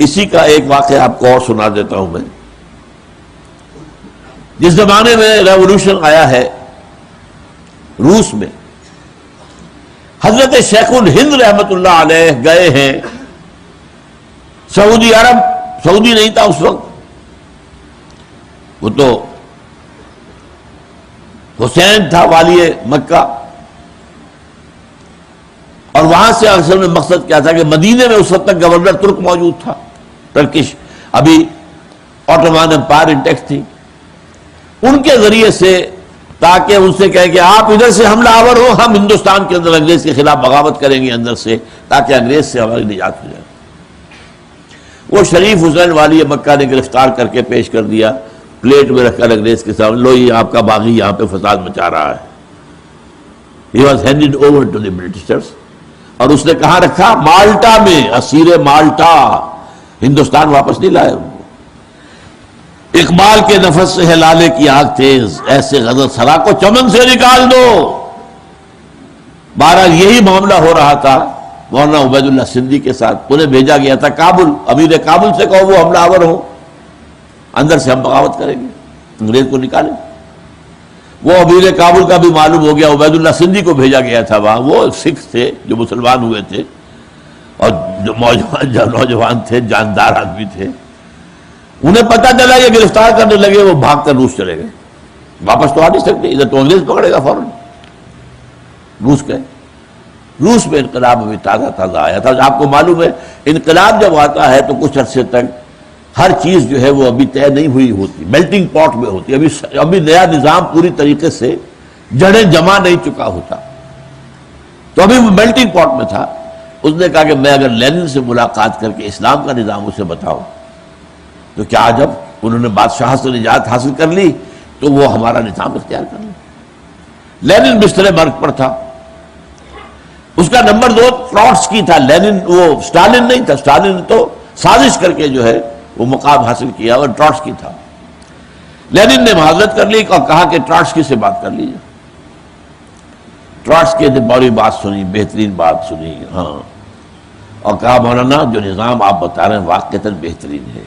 اسی کا ایک واقعہ آپ کو اور سنا دیتا ہوں میں. جس زمانے میں ریولوشن آیا ہے روس میں، حضرت شیخ الہند رحمت اللہ علیہ گئے ہیں سعودی عرب. سعودی نہیں تھا اس وقت، وہ تو حسین تھا والی مکہ. اور وہاں سے اصل میں مقصد کیا تھا کہ مدینے میں اس وقت تک گورنر ترک موجود تھا، ٹرکش، ابھی آٹومان امپائر انٹیکٹ تھی. ان کے ذریعے سے تاکہ ان سے کہے کہ آپ ادھر سے حملہ آور ہو، ہم ہندوستان کے اندر انگریز کے خلاف بغاوت کریں گے اندر سے، تاکہ انگریز سے ہماری نجات ہو جائے. وہ شریف حسین والی مکہ نے گرفتار کر کے پیش کر دیا، پلیٹ میں رکھ کر انگریز کے سامنے، لو یہ آپ کا باغی یہاں پہ فساد مچا رہا ہے. He was handed over to the Britishers. اور اس نے کہاں رکھا؟ مالٹا میں، اسیر مالٹا. ہندوستان واپس نہیں لائے. اقبال کے نفس سے ہے لالے کی آگ تیز، ایسے غزل سرا کو چمن سے نکال دو. بہرحال یہی معاملہ ہو رہا تھا مولانا عبید اللہ سندھی کے ساتھ. انہیں بھیجا گیا تھا کابل، امیر کابل سے کہو وہ حملہ آور ہو، اندر سے ہم بغاوت کریں گے، انگریز کو نکالیں. وہ امیر کابل کا بھی معلوم ہو گیا، عبید اللہ سندھی کو بھیجا گیا تھا وہاں. وہ سکھ تھے جو مسلمان ہوئے تھے اور جو نوجوان تھے، جاندار آدمی تھے. انہیں پتہ چلا یہ گرفتار کرنے لگے، وہ بھاگ کر روس چلے گئے. واپس تو آ نہیں سکتے، ادھر تو انگریز پکڑے گا فوراً. روس گئے. روس میں انقلاب ابھی تازہ آیا تھا. آپ کو معلوم ہے انقلاب جب آتا ہے تو کچھ عرصے تک ہر چیز جو ہے وہ ابھی طے نہیں ہوئی ہوتی، میلٹنگ پاٹ میں ہوتی. ابھی نیا نظام پوری طریقے سے جڑیں جما نہیں چکا ہوتا، تو ابھی وہ میلٹنگ پاٹ میں تھا. اس نے کہا کہ میں اگر لینن سے ملاقات کر کے اسلام کا نظام اسے بتاؤں تو کیا جب انہوں نے بادشاہ سے نجات حاصل کر لی تو وہ ہمارا نظام اختیار کر لیں. لینن بستر مرگ پر تھا. اس کا نمبر 2 ٹراٹسکی تھا. لینن، وہ اسٹالن نہیں تھا. اسٹالن نے تو سازش کر کے جو ہے وہ مقام حاصل کیا، اور ٹراٹسکی تھا. لینن نے معذرت کر لی اور کہا کہ ٹراٹسکی سے بات کر لیجیے. ٹراٹسکی نے بڑی بات سنی، بہترین بات سنی، ہاں، اور کہا مولانا جو نظام آپ بتا رہے ہیں واقعتاً بہترین ہے،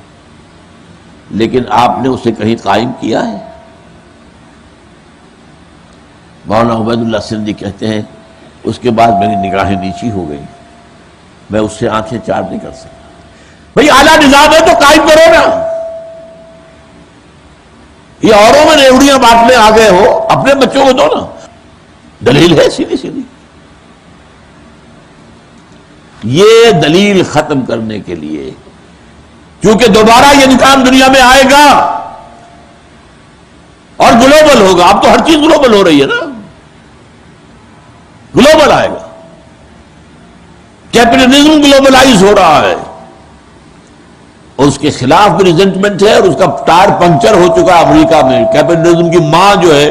لیکن آپ نے اسے کہیں قائم کیا ہے؟ مولانا عبید اللہ سندھی کہتے ہیں اس کے بعد میری نگاہیں نیچی ہو گئی، میں اس سے آنکھیں چار نہیں کر سکتا. بھئی اعلیٰ نظام ہے تو قائم کرو نا. یہ اوروں میں ریوڑیاں بانٹنے آ گئے ہو، اپنے بچوں کو دو نا. دلیل ہے سیدھی سیدھی. یہ دلیل ختم کرنے کے لیے، کیونکہ دوبارہ یہ نظام دنیا میں آئے گا اور گلوبل ہوگا. اب تو ہر چیز گلوبل ہو رہی ہے نا، گلوبل آئے گا. کیپٹلزم گلوبلائز ہو رہا ہے، اور اس کے خلاف بھی ریزنٹمنٹ ہے، اور اس کا ٹائر پنکچر ہو چکا ہے امریکہ میں. کیپٹلزم کی ماں جو ہے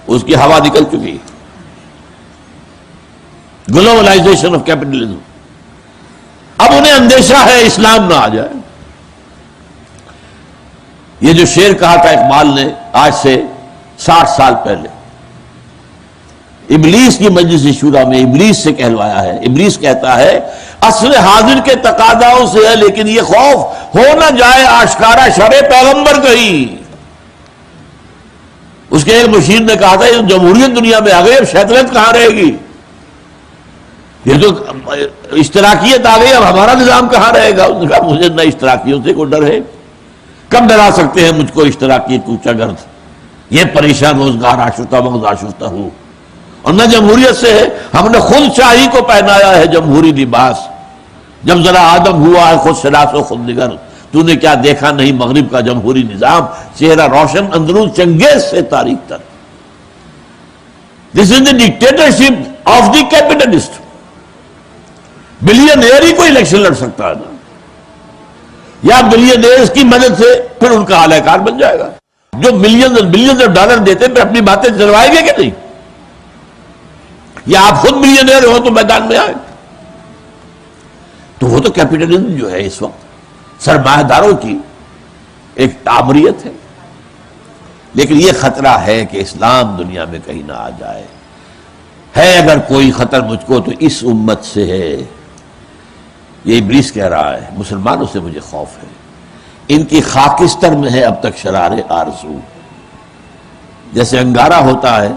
اس کی ہوا نکل چکی ہے. Globalisation of capitalism. اب انہیں اندیشہ ہے اسلام نہ آ جائے. یہ جو شعر کہا تھا اقبال نے آج سے 60 سال پہلے، ابلیس کی مجلس شورا میں ابلیس سے کہلوایا ہے. ابلیس کہتا ہے عصر حاضر کے تقاضاؤں سے ہے، لیکن یہ خوف ہو نہ جائے آشکارا شرع پیغمبر کہیں. اس کے ایک مشیر نے کہا تھا یہ جمہوریت دنیا میں آ گئی، اب شیطنت کہاں رہے گی؟ یہ تو اشتراکیت آ گئی، اب ہمارا نظام کہاں رہے گا؟ اس نے کہا مجھے نہ اشتراکیوں سے کوئی ڈر ہے، کم ڈرا سکتے ہیں مجھ کو اشتراکیت کوچا گرد. یہ پریشان روزگار آشفتہ مغز آشفتہ ہوں. اور نہ جمہوریت سے ہے، ہم نے خود شاہی کو پہنایا ہے جمہوری لباس. جب ذرا آدم ہوا ہے خود شناس و خود نگر، تو نے کیا دیکھا نہیں مغرب کا جمہوری نظام، چہرہ روشن اندرون چنگیز سے تاریخ تک. This is the dictatorship of the capitalist. Billionaire ہی کوئی الیکشن لڑ سکتا ہے نا، یا بلینئرز کی مدد سے پھر ان کا اعلی کار بن جائے گا. جو ملینز اور بلینز آف ڈالر دیتے پھر اپنی باتیں چلوائیں گے کہ نہیں؟ یا آپ خود ملینئر ہو تو میدان میں آئے. تو وہ تو کیپٹلزم جو ہے اس وقت سرمایہ داروں کی ایک تعمریت ہے. لیکن یہ خطرہ ہے کہ اسلام دنیا میں کہیں نہ آ جائے. ہے اگر کوئی خطر مجھ کو تو اس امت سے ہے. یہ ابلیس کہہ رہا ہے مسلمانوں سے مجھے خوف ہے، ان کی خاکستر میں ہے اب تک شرار آرزو۔ جیسے انگارہ ہوتا ہے،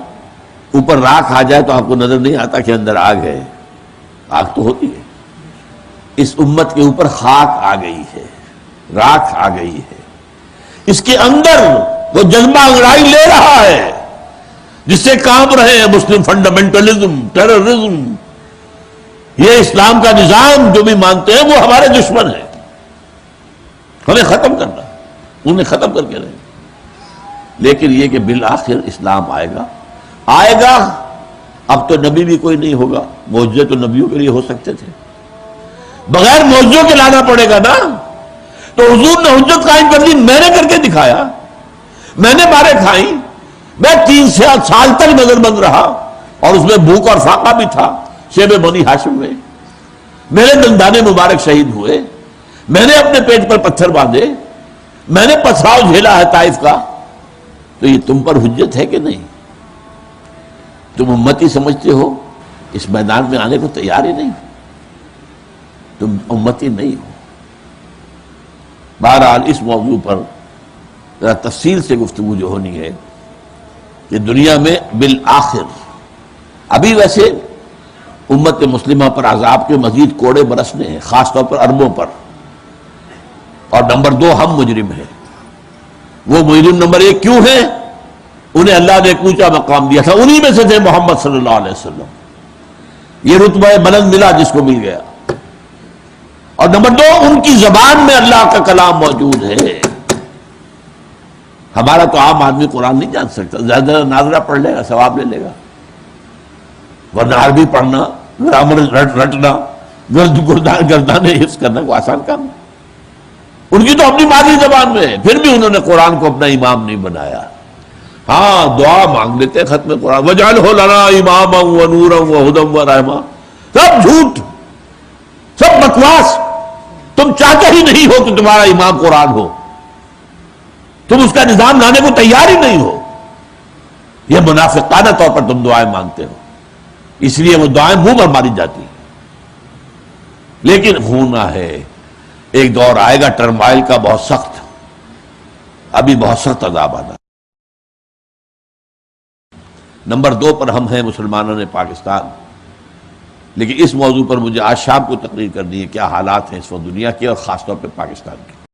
اوپر راکھ آ جائے تو آپ کو نظر نہیں آتا کہ اندر آگ ہے، آگ تو ہوتی ہے۔ اس امت کے اوپر خاک آ گئی ہے، راکھ آ گئی ہے، اس کے اندر وہ جذبہ انگڑائی لے رہا ہے جس سے کام رہے ہیں مسلم فنڈامنٹلزم، ٹیررزم، یہ اسلام کا نظام جو بھی مانتے ہیں وہ ہمارے دشمن ہیں، ہمیں ختم کرنا، انہیں ختم کر کے رہے۔ لیکن یہ کہ بالآخر اسلام آئے گا۔ اب تو نبی بھی کوئی نہیں ہوگا، معجزے تو نبیوں کے لیے ہو سکتے تھے، بغیر معجزوں کے لانا پڑے گا نا۔ تو حضور نے حجت قائم کر دی، میں نے کر کے دکھایا، میں نے مارے کھائیں، میں 3 سال تک نظر بند رہا اور اس میں بھوک اور فاقہ بھی تھا، شیب بنی ہاشم میں میرے دندانے مبارک شہید ہوئے، میں نے اپنے پیٹ پر پتھر باندھے، میں نے پتھراؤ جھیلا ہے طائف کا۔ تو یہ تم پر حجت ہے کہ نہیں؟ تم امتی سمجھتے ہو، اس میدان میں آنے کو تیار ہی نہیں، تم امتی نہیں ہو۔ بہرحال اس موضوع پر ذرا تفصیل سے گفتگو جو ہونی ہے کہ دنیا میں بالآخر ابھی ویسے امت مسلمہ پر عذاب کے مزید کوڑے برسنے ہیں، خاص طور پر عربوں پر، اور نمبر 2 ہم مجرم ہیں۔ وہ مجرم نمبر 1 کیوں ہیں؟ انہیں اللہ نے ایک اونچا مقام دیا تھا، انہی میں سے تھے محمد صلی اللہ علیہ وسلم، یہ رتبہ بلند ملا جس کو مل گیا۔ اور نمبر 2 ان کی زبان میں اللہ کا کلام موجود ہے۔ ہمارا تو عام آدمی قرآن نہیں جان سکتا، زیادہ ناظرہ پڑھ لے گا ثواب لے لے گا، ورنہ عربی پڑھنا، گرامر رٹنا، گردانے حفظ کرنا کو آسان کام ہے۔ ان کی تو اپنی مادری زبان میں ہے، پھر بھی انہوں نے قرآن کو اپنا امام نہیں بنایا۔ ہاں دعا مانگ لیتے ختم قرآن، وَاجْعَلْهُ لَنَا إِمَامًا وَنُورًا وَهُدًى وَرَحْمَةً، سب جھوٹ، سب بکواس۔ تم چاہتے ہی نہیں ہو کہ تمہارا امام قرآن ہو، تم اس کا نظام لانے کو تیار ہی نہیں ہو، یہ منافقانہ طور پر تم دعائیں مانگتے ہو، اس لیے وہ دعائیں منہ پر ماری جاتی ہیں۔ لیکن ہونا ہے، ایک دور آئے گا ٹرمائل کا بہت سخت، ابھی بہت سخت عذاب آنا۔ نمبر 2 پر ہم ہیں مسلمانوں نے پاکستان، لیکن اس موضوع پر مجھے آج شام کو تقریر کرنی ہے، کیا حالات ہیں اس وقت دنیا کے اور خاص طور پہ پاکستان کے۔